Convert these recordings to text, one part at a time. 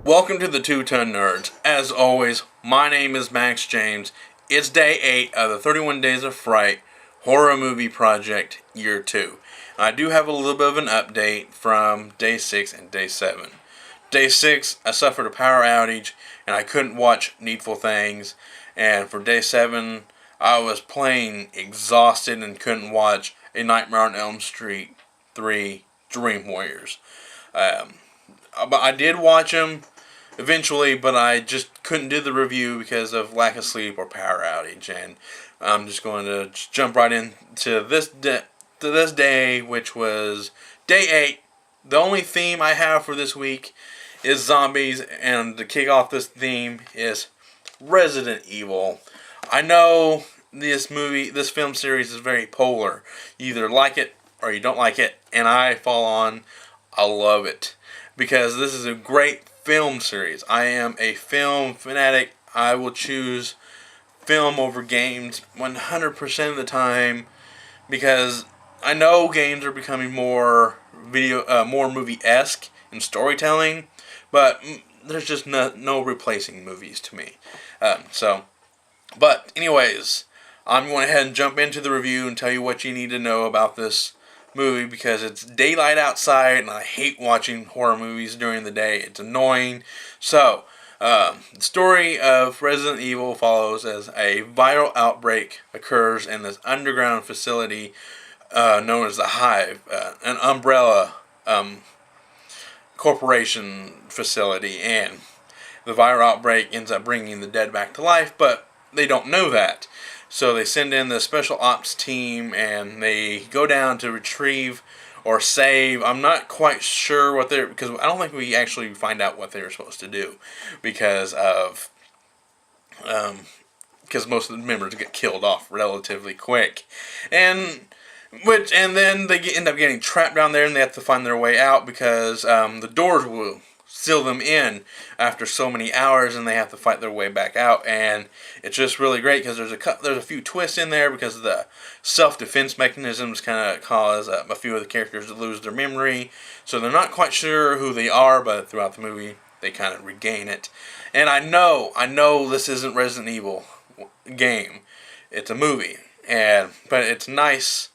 Welcome to the Two-Ton Nerds. As always, my name is Max James. It's day 8 of the 31 Days of Fright Horror Movie Project Year 2. I do have a little bit of an update from day 6 and day 7. Day 6, I suffered a power outage and I couldn't watch Needful Things. And for day 7, I was plain exhausted and couldn't watch A Nightmare on Elm Street 3 Dream Warriors. But I did watch them eventually, but I just couldn't do the review because of lack of sleep or power outage. And I'm just going to jump right into this day, which was day 8. The only theme I have for this week is zombies, and to kick off this theme is Resident Evil. I know this film series is very polar. You either like it or you don't like it, and I love it. Because this is a great film series. I am a film fanatic. I will choose film over games 100% of the time because I know games are becoming more movie-esque in storytelling, but there's just no replacing movies to me. But anyways, I'm going ahead and jump into the review and tell you what you need to know about this movie because it's daylight outside and I hate watching horror movies during the day. It's annoying. So, the story of Resident Evil follows as a viral outbreak occurs in this underground facility known as the Hive, an umbrella corporation facility, and the viral outbreak ends up bringing the dead back to life, but they don't know that. So they send in the special ops team and they go down to retrieve or save. I'm not quite sure because I don't think we actually find out what they were supposed to do because most of the members get killed off relatively quick. And then they end up getting trapped down there and they have to find their way out because the doors will seal them in after so many hours and they have to fight their way back out. And it's just really great because there's a few twists in there because the self-defense mechanisms kind of cause a few of the characters to lose their memory, so they're not quite sure who they are, but throughout the movie they kind of regain it. And I know this isn't Resident Evil game, it's a movie, but it's nice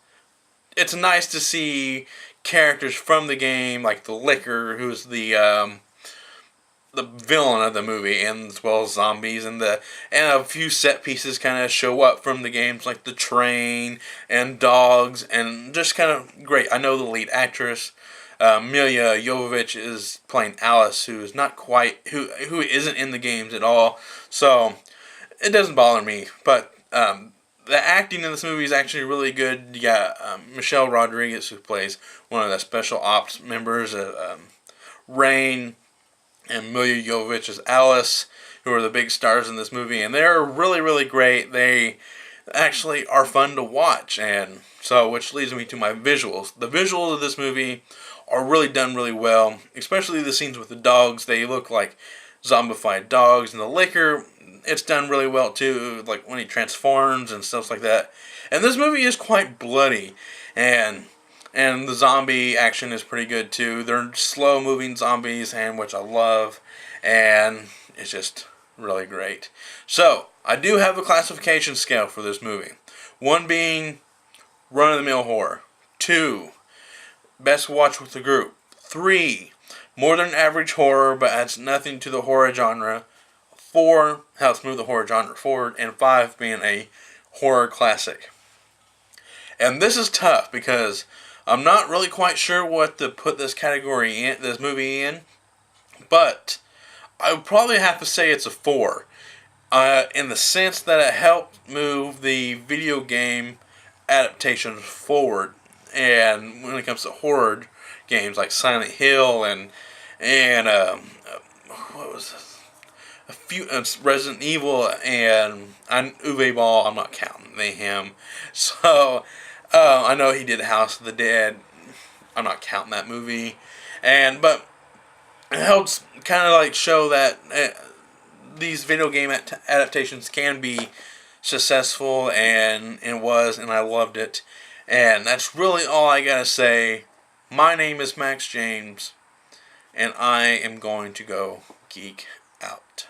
to see characters from the game like the Licker, who's the villain of the movie, and as well as zombies, and a few set pieces kind of show up from the games like the train and dogs, and just kind of great. I know the lead actress Milla Jovovich is playing Alice, who is not quite who isn't in the games at all, so it doesn't bother me. But the acting in this movie is actually really good. You got Michelle Rodriguez, who plays one of the special ops members, Rain, and Milla Jovovich as Alice, who are the big stars in this movie, and they're really, really great. They actually are fun to watch, and so which leads me to my visuals. The visuals of this movie are really done really well, especially the scenes with the dogs. They look like zombified dogs, and the Licker, it's done really well too, like when he transforms and stuff like that. And this movie is quite bloody, and the zombie action is pretty good too. They're slow-moving zombies, and which I love, and it's just really great. So, I do have a classification scale for this movie. 1 being run-of-the-mill horror. 2, best watch with the group. 3, more than average horror, but adds nothing to the horror genre. 4, helps move the horror genre forward. And 5, being a horror classic. And this is tough because I'm not really quite sure what to put this movie in, but I would probably have to say it's a 4, in the sense that it helped move the video game adaptations forward. And when it comes to horror games like Silent Hill and what was this? A few Resident Evil and Uwe Ball, I'm not counting him. So I know he did House of the Dead. I'm not counting that movie, but it helps kind of like show that these video game adaptations can be successful, and I loved it. And that's really all I gotta say. My name is Max James. and I am going to go geek out.